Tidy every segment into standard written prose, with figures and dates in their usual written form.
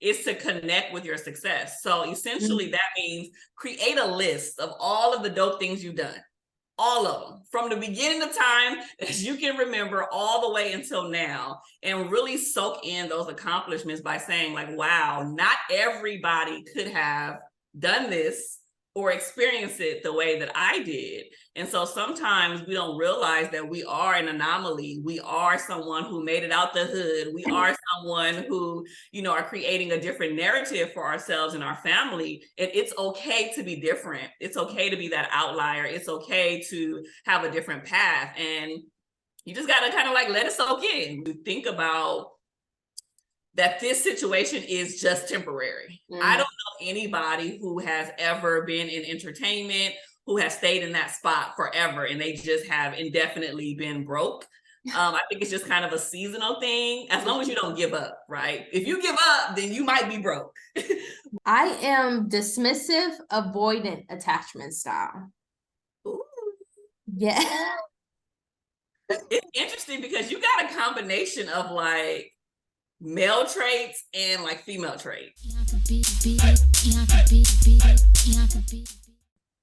is to connect with your success. So essentially that means create a list of all of the dope things you've done. All of them, from the beginning of time as you can remember all the way until now, and really soak in those accomplishments by saying like, wow, not everybody could have done this or experience it the way that I did. And so sometimes we don't realize that we are an anomaly. We are someone who made it out the hood. We are someone who, are creating a different narrative for ourselves and our family. And it's okay to be different. It's okay to be that outlier. It's okay to have a different path. And you just got to kind of like let it soak in. Think about that this situation is just temporary. I don't know anybody who has ever been in entertainment who has stayed in that spot forever and they just have indefinitely been broke. I think it's just kind of a seasonal thing, as long as you don't give up, right? If you give up, then you might be broke. I am dismissive, avoidant attachment style. Ooh. Yeah. It's interesting because you got a combination of like male traits and like female traits.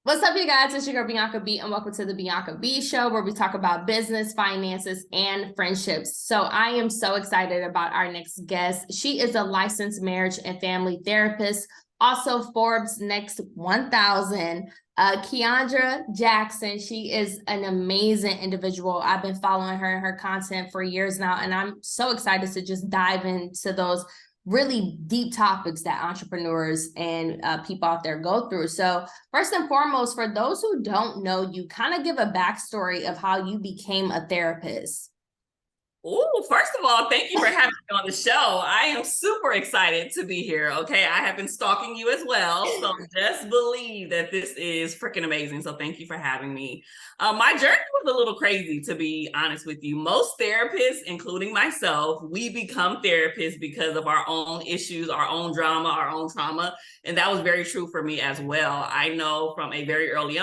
What's up, you guys? It's your girl Bianca B, and welcome to the Bianca B Show, where we talk about business, finances, and friendships. So I am so excited about our next guest. She is a licensed marriage and family therapist, also Forbes Next 1000. Kiaundra Jackson. She is an amazing individual. I've been following her and her content for years now, and I'm so excited to just dive into those really deep topics that entrepreneurs and people out there go through. So first and foremost, for those who don't know you, kind of give a backstory of how you became a therapist. Oh, first of all, thank you for having me on the show. I am super excited to be here. Okay, I have been stalking you as well, so just believe that this is freaking amazing. So thank you for having me. My journey was a little crazy, to be honest with you. Most therapists, including myself, we become therapists because of our own issues, our own drama, our own trauma, and that was very true for me as well. I know from a very early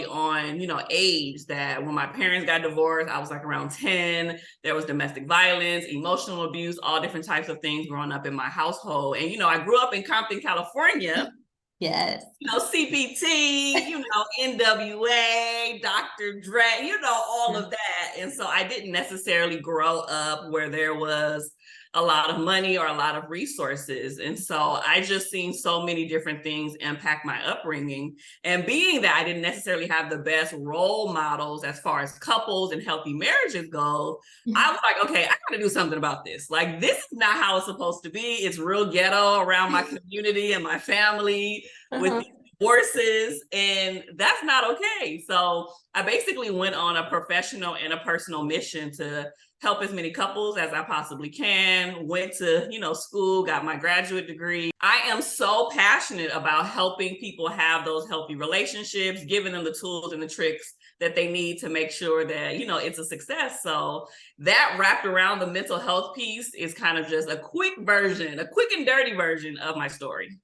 on, age that when my parents got divorced, I was like around 10. There was domestic violence, emotional abuse, all different types of things growing up in my household. And, I grew up in Compton, California. Yes. CPT, NWA, Dr. Dre, all of that. And so I didn't necessarily grow up where there was a lot of money or a lot of resources. And so I just seen so many different things impact my upbringing. And being that I didn't necessarily have the best role models as far as couples and healthy marriages go, I was like, okay, I gotta do something about this. Like, this is not how it's supposed to be. It's real ghetto around my community and my family with divorces, and that's not okay. So I basically went on a professional and a personal mission to help as many couples as I possibly can, went to, school, got my graduate degree. I am so passionate about helping people have those healthy relationships, giving them the tools and the tricks that they need to make sure that, it's a success. So that wrapped around the mental health piece is kind of just a quick and dirty version of my story.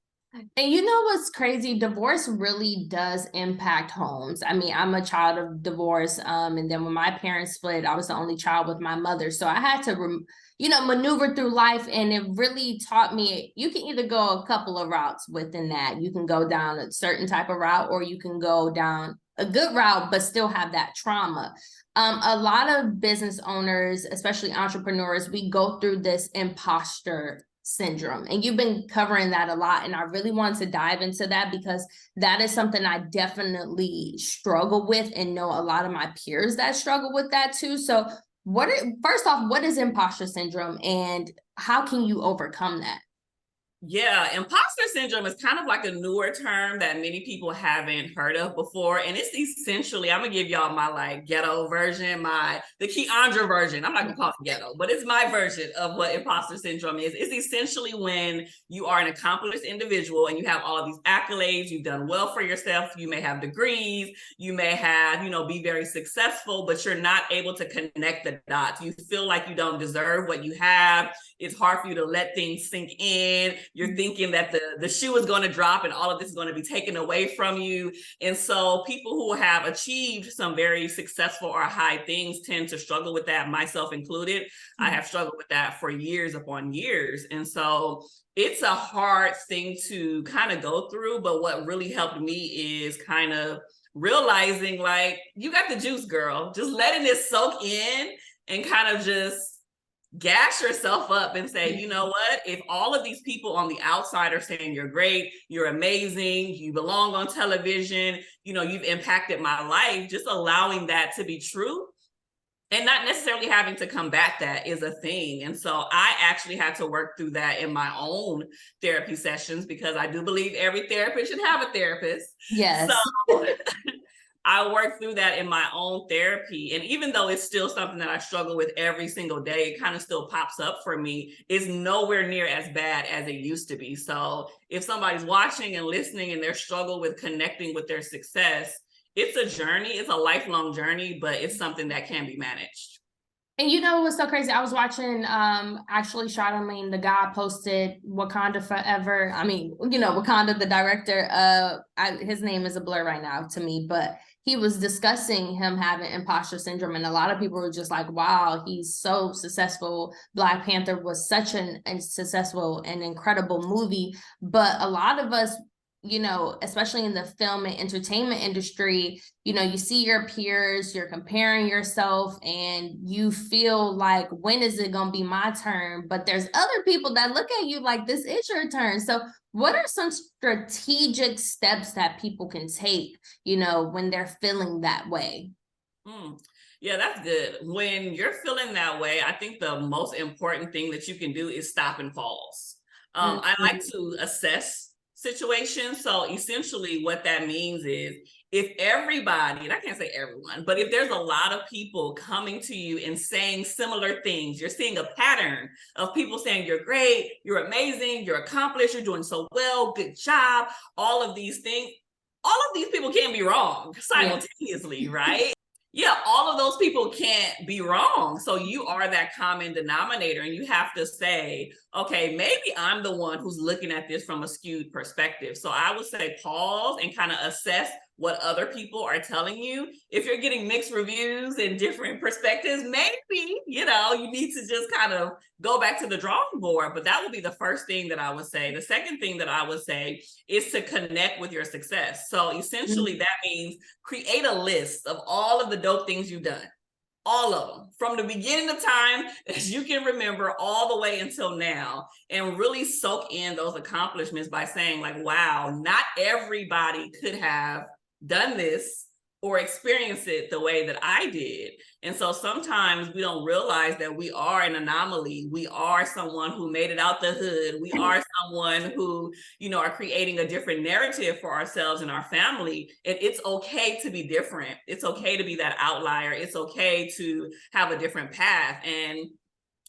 And you know what's crazy? Divorce really does impact homes. I mean, I'm a child of divorce. And then when my parents split, I was the only child with my mother. So I had to, maneuver through life. And it really taught me, you can either go a couple of routes within that. You can go down a certain type of route, or you can go down a good route, but still have that trauma. A lot of business owners, especially entrepreneurs, we go through this imposter syndrome, and you've been covering that a lot, and I really wanted to dive into that because that is something I definitely struggle with, and know a lot of my peers that struggle with that too. So first off, what is imposter syndrome, and how can you overcome that? Yeah, imposter syndrome is kind of like a newer term that many people haven't heard of before. And it's essentially, I'm gonna give y'all my like ghetto version, the Kiaundra version. I'm not gonna call it ghetto, but it's my version of what imposter syndrome is. It's essentially when you are an accomplished individual and you have all of these accolades, you've done well for yourself, you may have degrees, you may have, be very successful, but you're not able to connect the dots. You feel like you don't deserve what you have. It's hard for you to let things sink in. You're thinking that the shoe is going to drop and all of this is going to be taken away from you. And so people who have achieved some very successful or high things tend to struggle with that, myself included. I have struggled with that for years upon years. And so it's a hard thing to kind of go through. But what really helped me is kind of realizing, like, you got the juice, girl. Just letting it soak in and kind of just gas yourself up and say, you know what, if all of these people on the outside are saying you're great, you're amazing, you belong on television, you know, you've impacted my life, just allowing that to be true and not necessarily having to combat that is a thing. And so I actually had to work through that in my own therapy sessions, because I do believe every therapist should have a therapist. Yes. So I worked through that in my own therapy. And even though it's still something that I struggle with every single day, it kind of still pops up for me. It's nowhere near as bad as it used to be. So if somebody's watching and listening and they're struggle with connecting with their success, it's a journey, it's a lifelong journey, but it's something that can be managed. And you know what's so crazy? I was watching, actually, Charlamagne, the guy posted Wakanda Forever. I mean, you know, Wakanda, the director, his name is a blur right now to me, but he was discussing him having imposter syndrome. And a lot of people were just like, wow, he's so successful. Black Panther was such a successful and incredible movie. But a lot of us, you know, especially in the film and entertainment industry, you know, you see your peers, you're comparing yourself, and you feel like, when is it going to be my turn? But there's other people that look at you like this is your turn. So what are some strategic steps that people can take, you know, when they're feeling that way? Yeah, that's good. When you're feeling that way, I think the most important thing that you can do is stop and pause. I like to assess situations. So essentially what that means is, if everybody, and I can't say everyone, but if there's a lot of people coming to you and saying similar things, you're seeing a pattern of people saying you're great, you're amazing, you're accomplished, you're doing so well, good job, all of these things, all of these people can't be wrong simultaneously, right? Yeah, all of those people can't be wrong. So you are that common denominator, and you have to say, okay, maybe I'm the one who's looking at this from a skewed perspective. So I would say pause and kind of assess what other people are telling you. If you're getting mixed reviews and different perspectives, maybe, you know, you need to just kind of go back to the drawing board. But that would be the first thing that I would say. The second thing that I would say is to connect with your success. So essentially that means create a list of all of the dope things you've done. All of them, from the beginning of time as you can remember all the way until now, and really soak in those accomplishments by saying, like, wow, not everybody could have done this or experienced it the way that I did. And so sometimes we don't realize that we are an anomaly. We are someone who made it out the hood. We are someone who, you know, are creating a different narrative for ourselves and our family. And it's okay to be different. It's okay to be that outlier. It's okay to have a different path. And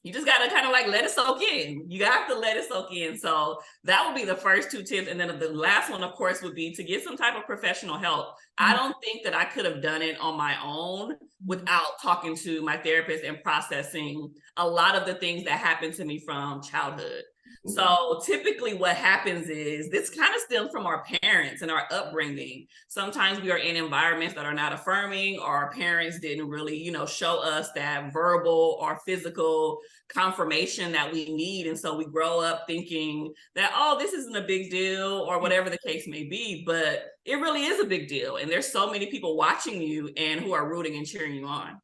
you just got to kind of like let it soak in. You have to let it soak in. So that would be the first two tips. And then the last one, of course, would be to get some type of professional help. I don't think that I could have done it on my own without talking to my therapist and processing a lot of the things that happened to me from childhood. So typically what happens is, this kind of stems from our parents and our upbringing. Sometimes we are in environments that are not affirming, or our parents didn't really, you know, show us that verbal or physical confirmation that we need. And so we grow up thinking that, oh, this isn't a big deal, or whatever the case may be, but it really is a big deal. And there's so many people watching you and who are rooting and cheering you on.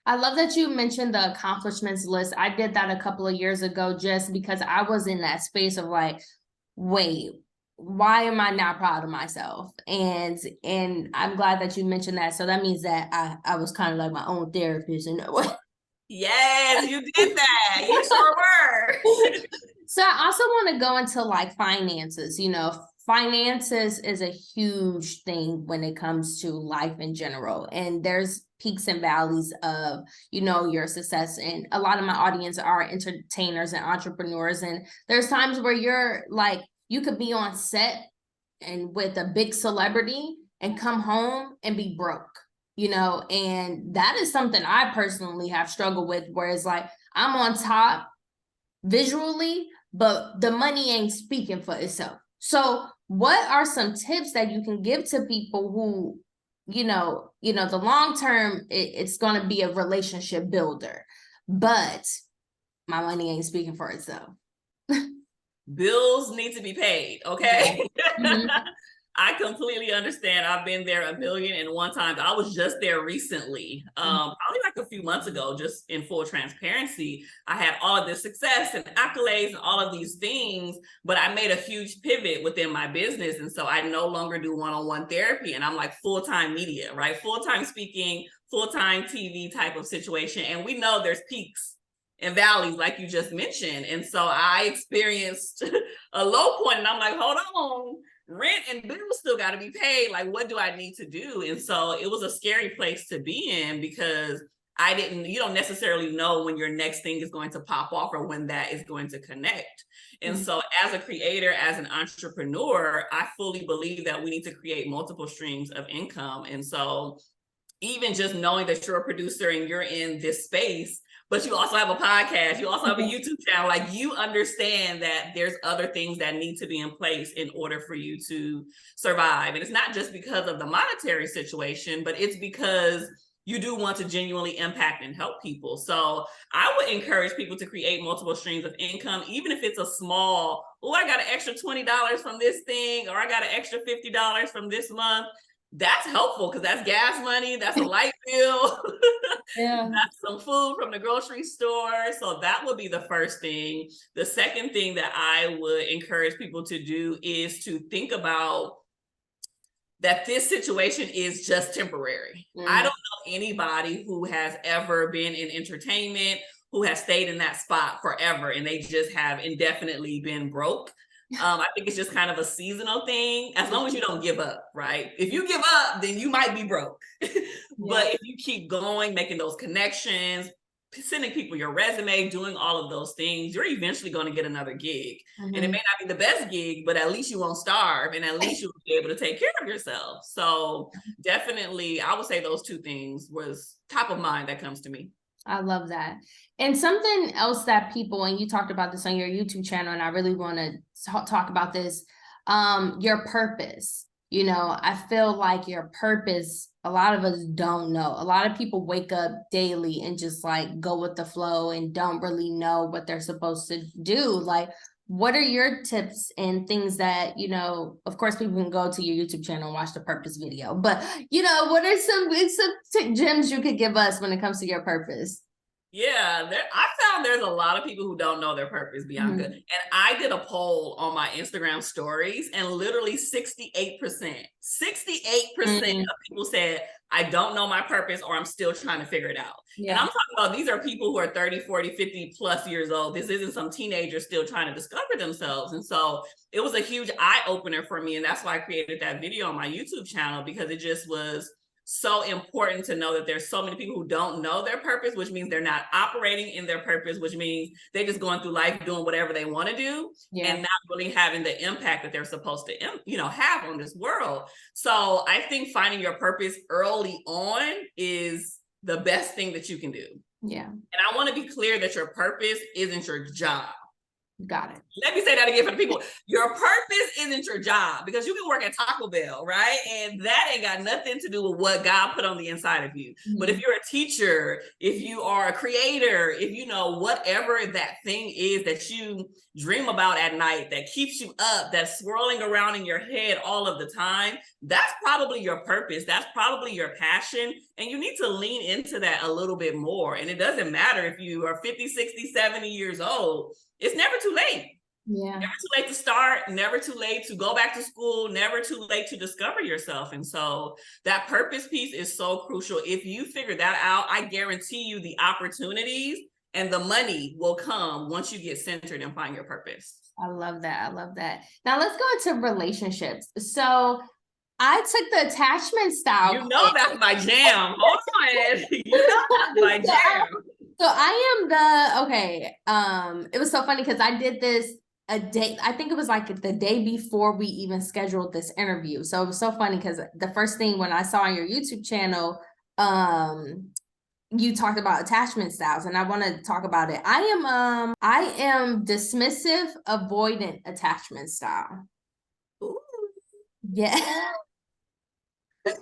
I love that you mentioned the accomplishments list. I did that a couple of years ago just because I was in that space of like, wait, why am I not proud of myself? And I'm glad that you mentioned that. So that means that I was kind of like my own therapist in a way. Yes, you did that. You sure were. So I also want to go into like finances. You know, finances is a huge thing when it comes to life in general. And there's peaks and valleys of, you know, your success. And a lot of my audience are entertainers and entrepreneurs. And there's times where you're like, you could be on set and with a big celebrity and come home and be broke, you know, and that is something I personally have struggled with, where it's like, I'm on top visually, but the money ain't speaking for itself. So what are some tips that you can give to people who, the long term, it's going to be a relationship builder, but my money ain't speaking for itself? Bills need to be paid, okay? Mm-hmm. I completely understand. I've been there a million and one times. I was just there recently, probably like a few months ago, just in full transparency. I had all of this success and accolades and all of these things, but I made a huge pivot within my business. And so I no longer do one-on-one therapy, and I'm like full-time media, right? Full-time speaking, full-time TV type of situation. And we know there's peaks and valleys, like you just mentioned. And so I experienced a low point, and I'm like, hold on, rent and bills still got to be paid. Like, what do I need to do? And so it was a scary place to be in, because you don't necessarily know when your next thing is going to pop off or when that is going to connect. And so as a creator, as an entrepreneur, I fully believe that we need to create multiple streams of income. And so even just knowing that you're a producer and you're in this space, but you also have a podcast, you also have a YouTube channel, like, you understand that there's other things that need to be in place in order for you to survive. And it's not just because of the monetary situation, but it's because you do want to genuinely impact and help people. So I would encourage people to create multiple streams of income, even if it's a small, oh, I got an extra $20 from this thing, or I got an extra $50 from this month. That's helpful, because that's gas money, that's a light bill, that's some food from the grocery store. So that would be the first thing. The second thing that I would encourage people to do is to think about that this situation is just temporary. I don't know anybody who has ever been in entertainment who has stayed in that spot forever and they just have indefinitely been broke. I think it's just kind of a seasonal thing, as long as you don't give up, right? If you give up, then you might be broke. But if you keep going, making those connections, sending people your resume, doing all of those things, you're eventually going to get another gig. And it may not be the best gig, but at least you won't starve, and at least you'll be able to take care of yourself. So definitely, I would say those two things was top of mind that comes to me. I love that. And something else that people, and you talked about this on your YouTube channel, and I really want to talk about this, your purpose. I feel like your purpose, a lot of us don't know. A lot of people wake up daily and just like go with the flow and don't really know what they're supposed to do. Like, what are your tips and things that, of course, people can go to your YouTube channel and watch the purpose video, but, what are some gems you could give us when it comes to your purpose? Yeah, I found there's a lot of people who don't know their purpose, Bianca. And I did a poll on my Instagram stories, and literally 68% of people said, I don't know my purpose, or I'm still trying to figure it out. And I'm talking about, these are people who are 30, 40, 50 plus years old. This isn't some teenager still trying to discover themselves. And so it was a huge eye opener for me. And that's why I created that video on my YouTube channel, because it just was so important to know that there's so many people who don't know their purpose, which means they're not operating in their purpose, which means they're just going through life doing whatever they want to do and not really having the impact that they're supposed to, have on this world. So I think finding your purpose early on is the best thing that you can do. Yeah. And I want to be clear that your purpose isn't your job. Got it. Let me say that again for the people. Your purpose isn't your job, because you can work at Taco Bell, right? And that ain't got nothing to do with what God put on the inside of you. But if you're a teacher, if you are a creator, if whatever that thing is that you dream about at night, that keeps you up, that's swirling around in your head all of the time, that's probably your purpose. That's probably your passion. And you need to lean into that a little bit more. And it doesn't matter if you are 50, 60, 70 years old. It's never too late. Never too late to start, never too late to go back to school, never too late to discover yourself. And so that purpose piece is so crucial. If you figure that out, I guarantee you the opportunities and the money will come once you get centered and find your purpose. I love that. I love that. Now let's go into relationships. So I took the attachment style. That's my jam. Hold on. That's my jam. So I am it was so funny because I did this a day, I think it was like the day before we even scheduled this interview. So it was so funny because the first thing when I saw on your YouTube channel, you talked about attachment styles, and I want to talk about it. I am dismissive, avoidant attachment style. Ooh. Yeah.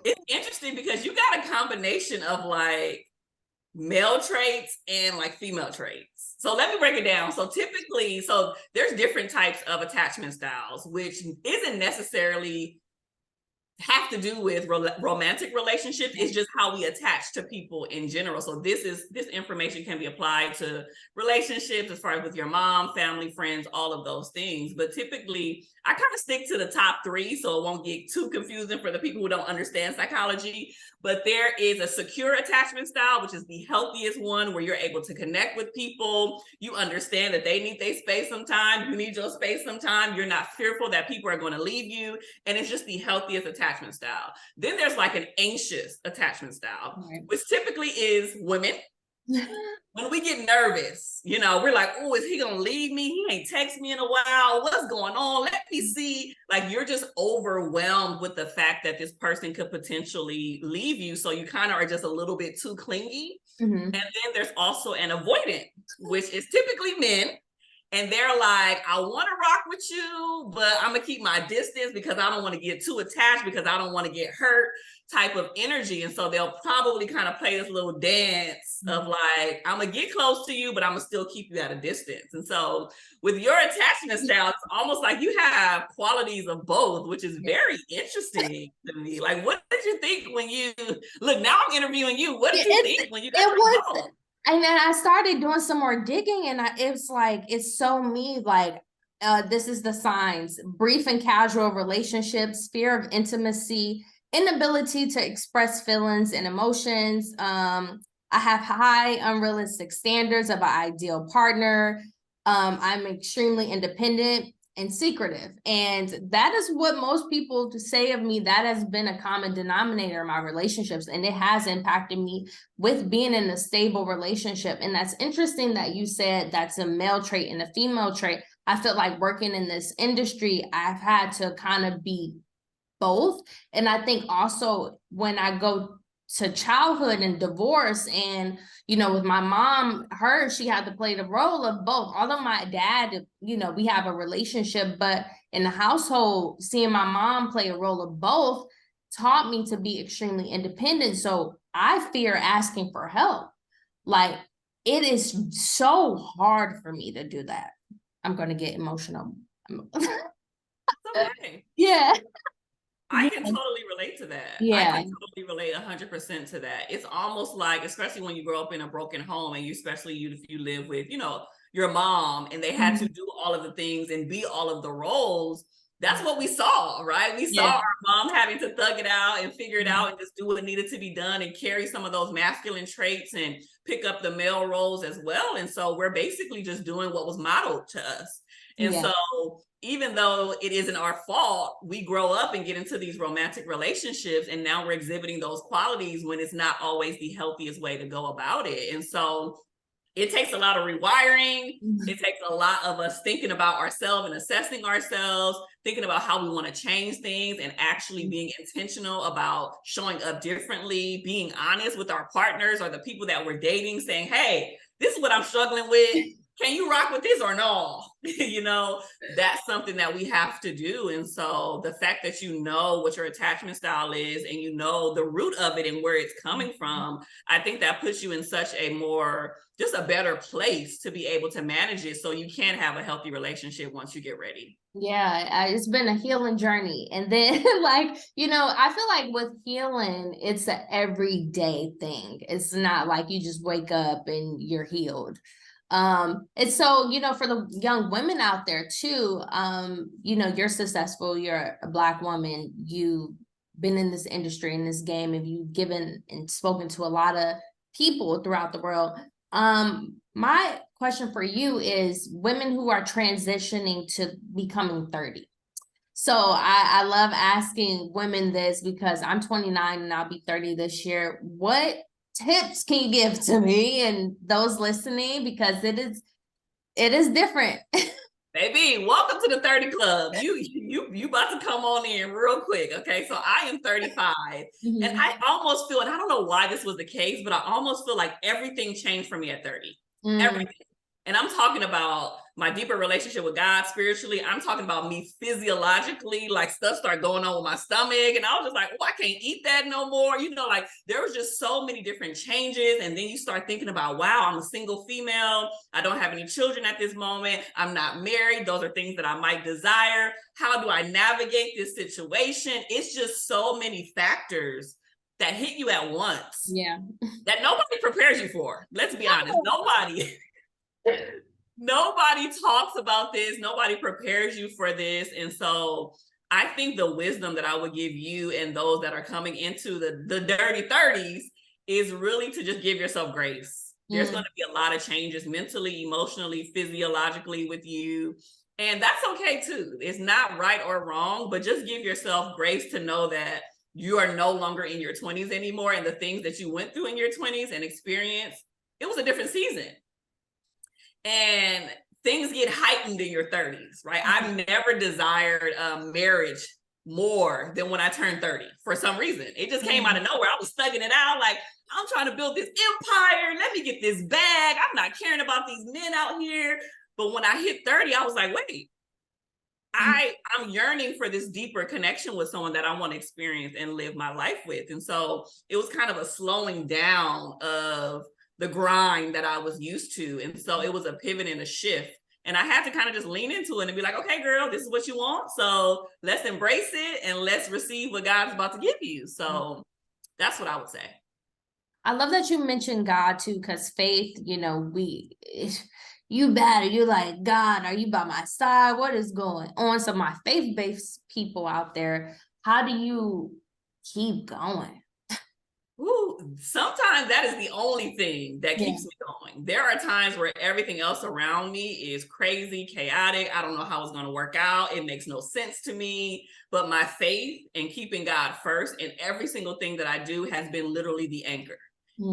It's interesting because you got a combination of like male traits and like female traits. So let me break it down. So typically, so there's different types of attachment styles, which isn't necessarily have to do with romantic relationships. It's just how we attach to people in general. So this information can be applied to relationships as far as with your mom, family, friends, all of those things. But typically I kind of stick to the top three so it won't get too confusing for the people who don't understand psychology. But there is a secure attachment style, which is the healthiest one, where you're able to connect with people. You understand that they need their space sometime. You need your space sometime. You're not fearful that people are going to leave you. And it's just the healthiest attachment style. Then there's like an anxious attachment style, right, which typically is women. When we get nervous, you know, we're like, oh, is he gonna leave me? He ain't text me in a while. What's going on? Let me see. Like, you're just overwhelmed with the fact that this person could potentially leave you. So you kind of are just a little bit too clingy. Mm-hmm. And then there's also an avoidant, which is typically men. And they're like, I want to rock with you, but I'm going to keep my distance because I don't want to get too attached because I don't want to get hurt type of energy. And so they'll probably kind of play this little dance of like, I'm going to get close to you, but I'm going to still keep you at a distance. And so with your attachment style, it's almost like you have qualities of both, which is very interesting to me. Like, what did you think when you, look, now I'm interviewing you. What did you think when you got involved? And then I started doing some more digging, and it's like, it's so me, like, this is the signs: brief and casual relationships, fear of intimacy, inability to express feelings and emotions. I have high unrealistic standards of an ideal partner. I'm extremely independent and secretive. And that is what most people say of me. That has been a common denominator in my relationships. And it has impacted me with being in a stable relationship. And that's interesting that you said that's a male trait and a female trait. I feel like working in this industry, I've had to kind of be both. And I think also when I go to childhood and divorce, and you know, with my mom, she had to play the role of both. Although my dad, you know, we have a relationship, but in the household, seeing my mom play a role of both taught me to be extremely independent. So I fear asking for help. Like, it is so hard for me to do that. I'm going to get emotional. Okay. Yeah. I can totally relate to that. Yeah. I can totally relate 100% to that. It's almost like, especially when you grow up in a broken home, and especially if you live with, you know, your mom, and they had to do all of the things and be all of the roles. That's what we saw, right? We saw our mom having to thug it out and figure it out and just do what needed to be done and carry some of those masculine traits and pick up the male roles as well. And so we're basically just doing what was modeled to us. And so even though it isn't our fault, we grow up and get into these romantic relationships, and now we're exhibiting those qualities when it's not always the healthiest way to go about it. And so it takes a lot of rewiring. It takes a lot of us thinking about ourselves and assessing ourselves, thinking about how we want to change things, and actually being intentional about showing up differently, being honest with our partners or the people that we're dating, saying, hey, this is what I'm struggling with. Can you rock with this or no? You know, that's something that we have to do. And so the fact that you know what your attachment style is, and you know the root of it and where it's coming from, I think that puts you in such a more, just a better place to be able to manage it so you can have a healthy relationship once you get ready. Yeah, it's been a healing journey. And then like, you know, I feel like with healing, it's an everyday thing. It's not like you just wake up and you're healed. And so, you know, for the young women out there too, you know, you're successful, you're a Black woman, you've been in this industry, in this game, and you've given and spoken to a lot of people throughout the world. My question for you is women who are transitioning to becoming 30. So I love asking women this because I'm 29 and I'll be 30 this year. What tips can you give to me and those listening, because it is different? Baby, welcome to the 30 club. You about to come on in real quick. Okay, so I am 35. side. And I almost feel, and I don't know why this was the case, but I almost feel like everything changed for me at 30. Everything. And I'm talking about my deeper relationship with God spiritually. I'm talking about me physiologically, like stuff started going on with my stomach. And I was just like, oh, I can't eat that no more. You know, like there was just so many different changes. And then you start thinking about, wow, I'm a single female. I don't have any children at this moment. I'm not married. Those are things that I might desire. How do I navigate this situation? It's just so many factors that hit you at once. Yeah. That nobody prepares you for. Let's be honest. Nobody talks about this. Nobody prepares you for this. And so I think the wisdom that I would give you and those that are coming into the dirty 30s is really to just give yourself grace. There's going to be a lot of changes mentally, emotionally, physiologically with you. And that's okay too. It's not right or wrong, but just give yourself grace to know that you are no longer in your 20s anymore. And the things that you went through in your 20s and experienced, it was a different season. And things get heightened in your 30s, right? I've never desired marriage more than when I turned 30 for some reason. It just came out of nowhere. I was thugging it out like, I'm trying to build this empire. Let me get this bag. I'm not caring about these men out here. But when I hit 30, I was like, wait, I'm yearning for this deeper connection with someone that I want to experience and live my life with. And so it was kind of a slowing down of the grind that I was used to. And so it was a pivot and a shift. And I had to kind of just lean into it and be like, okay, girl, this is what you want. So let's embrace it and let's receive what God's about to give you. So that's what I would say. I love that you mentioned God too, because faith, you know, you better, you're like, God, are you by my side? What is going on? So my faith-based people out there, how do you keep going? Ooh, sometimes that is the only thing that keeps me going. There are times where everything else around me is crazy, chaotic. I don't know how it's going to work out. It makes no sense to me. But my faith and keeping God first in every single thing that I do has been literally the anchor.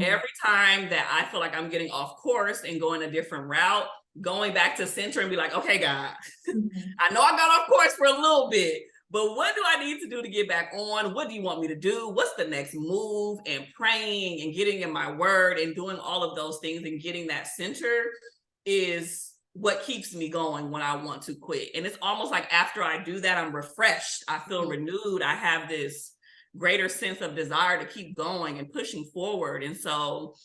Every time that I feel like I'm getting off course and going a different route, going back to center and be like, okay, God, I know I got off course for a little bit, but what do I need to do to get back on? What do you want me to do? What's the next move? And praying and getting in my word and doing all of those things and getting that center is what keeps me going when I want to quit. And it's almost like after I do that, I'm refreshed. I feel renewed. I have this greater sense of desire to keep going and pushing forward. And so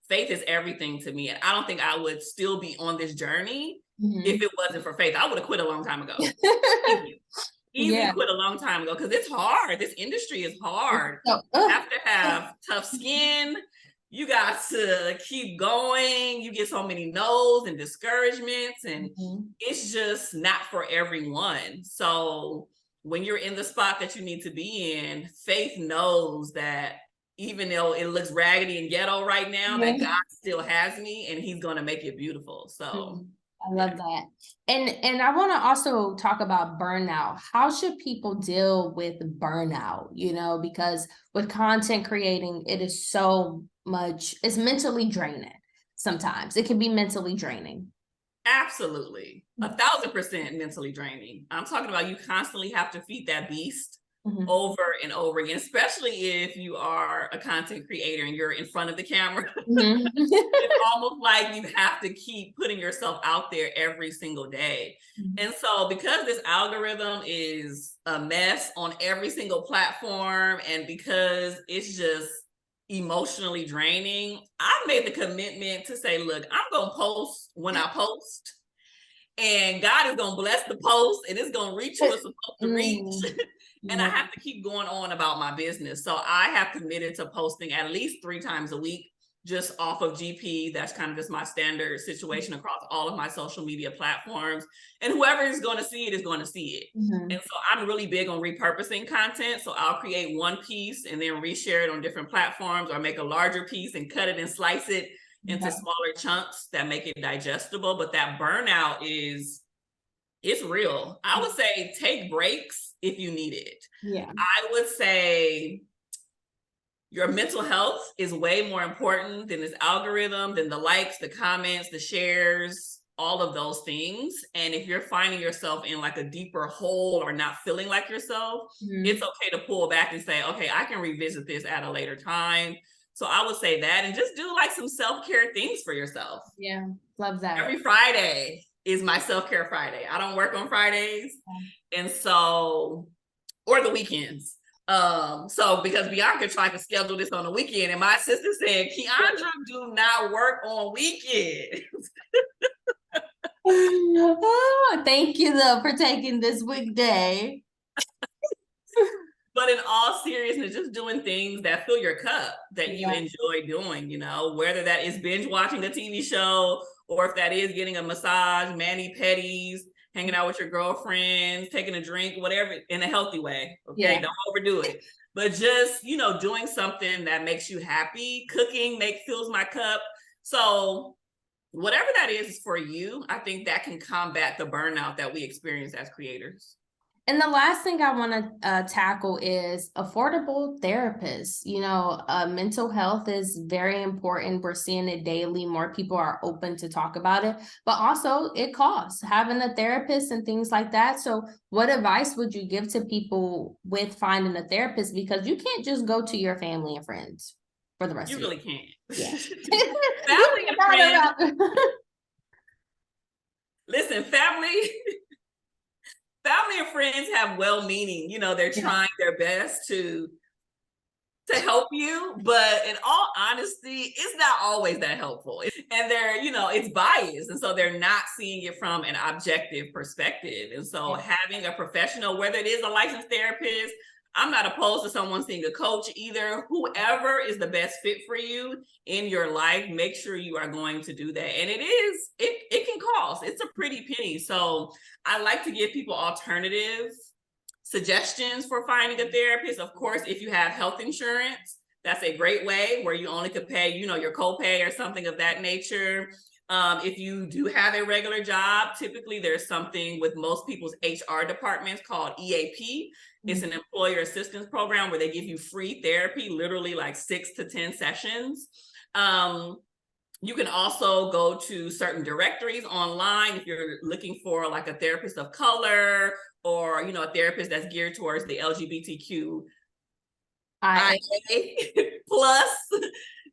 faith is everything to me. And I don't think I would still be on this journey if it wasn't for faith. I would have quit a long time ago. Easy quit a long time ago because it's hard. This industry is hard. You have to have tough skin. You got to keep going. You get so many no's and discouragements, and it's just not for everyone. So when you're in the spot that you need to be in, faith knows that even though it looks raggedy and ghetto right now, that God still has me and he's going to make it beautiful. So I love that. And I want to also talk about burnout. How should people deal with burnout? You know, because with content creating, it is so much, it's mentally draining. Sometimes it can be mentally draining. Absolutely. 1,000% mentally draining. I'm talking about you constantly have to feed that beast over and over again, especially if you are a content creator and you're in front of the camera. It's almost like you have to keep putting yourself out there every single day. And so because this algorithm is a mess on every single platform, and because it's just emotionally draining, I made the commitment to say, look, I'm going to post when I post, and God is going to bless the post and it's going to reach who it's supposed to reach. And I have to keep going on about my business. So I have committed to posting at least 3 times a week, just off of GP. That's kind of just my standard situation across all of my social media platforms. And whoever is going to see it is going to see it. And so I'm really big on repurposing content. So I'll create one piece and then reshare it on different platforms, or make a larger piece and cut it and slice it into smaller chunks that make it digestible. But that burnout it's real. I would say take breaks if you need it. I would say your mental health is way more important than this algorithm, than the likes, the comments, the shares. all of those things. And if you're finding yourself in like a deeper hole or not feeling like yourself, it's okay to pull back and say, okay, I can revisit this at a later time. So I would say that, and just do like some self-care things for yourself. Yeah, love that. Every Friday is my self-care Friday. I don't work on Fridays. And so, or the weekends. So because Bianca tried to schedule this on the weekend, and my sister said, Kiaundra, do not work on weekends. Oh, thank you though for taking this weekday. But in all seriousness, just doing things that fill your cup, that you enjoy doing, you know, whether that is binge watching a TV show, or if that is getting a massage, mani-pedis, hanging out with your girlfriends, taking a drink, whatever, in a healthy way. Okay, don't overdo it. But just, you know, doing something that makes you happy. Cooking fills my cup. So whatever that is for you, I think that can combat the burnout that we experience as creators. And the last thing I want to tackle is affordable therapists. You know, mental health is very important. We're seeing it daily. More people are open to talk about it, but also it costs having a therapist and things like that. So what advice would you give to people with finding a therapist? Because you can't just go to your family and friends for the rest of your life. You really can't. Yeah. Family and friends. Listen, family and friends have well-meaning, you know, they're trying their best to help you, but in all honesty, it's not always that helpful. And they're, you know, it's biased. And so they're not seeing it from an objective perspective. And so having a professional, whether it is a licensed therapist, I'm not opposed to someone seeing a coach either. Whoever is the best fit for you in your life, make sure you are going to do that. And it can cost. It's a pretty penny. So I like to give people alternative suggestions for finding a therapist. Of course, if you have health insurance, that's a great way where you only could pay, you know, your copay or something of that nature. If you do have a regular job, typically there's something with most people's HR departments called EAP. It's an employer assistance program where they give you free therapy, literally like 6 to 10 sessions. You can also go to certain directories online if you're looking for like a therapist of color, or, you know, a therapist that's geared towards the LGBTQ plus,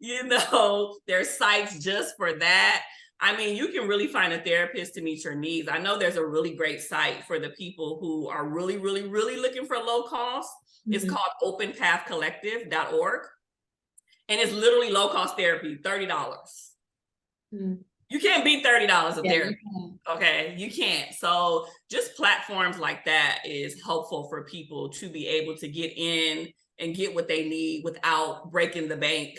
you know, there's sites just for that. I mean, you can really find a therapist to meet your needs. I know there's a really great site for the people who are really, really, really looking for low cost. It's called openpathcollective.org. And it's literally low cost therapy, $30. You can't beat $30 of therapy. Okay, you can't. So just platforms like that is helpful for people to be able to get in and get what they need without breaking the bank,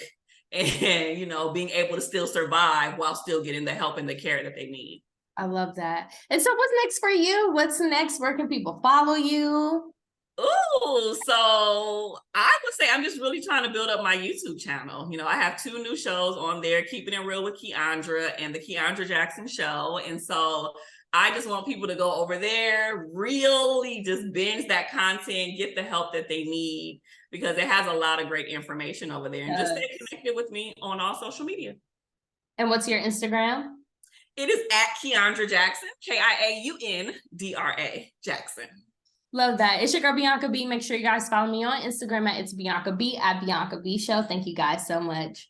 and, you know, being able to still survive while still getting the help and the care that they need. I love that. And so what's next for you? What's next? Where can people follow you? Oh, so I would say I'm just really trying to build up my YouTube channel. You know, I have 2 new shows on there, Keeping It Real with Kiaundra and the Kiaundra Jackson Show. And so I just want people to go over there, really just binge that content, get the help that they need, because it has a lot of great information over there. And just stay connected with me on all social media. And what's your Instagram? It is at Kiaundra Jackson, Kiaundra Jackson. Love that. It's your girl, Bianca B. Make sure you guys follow me on Instagram at It's Bianca B, at Bianca B Show. Thank you guys so much.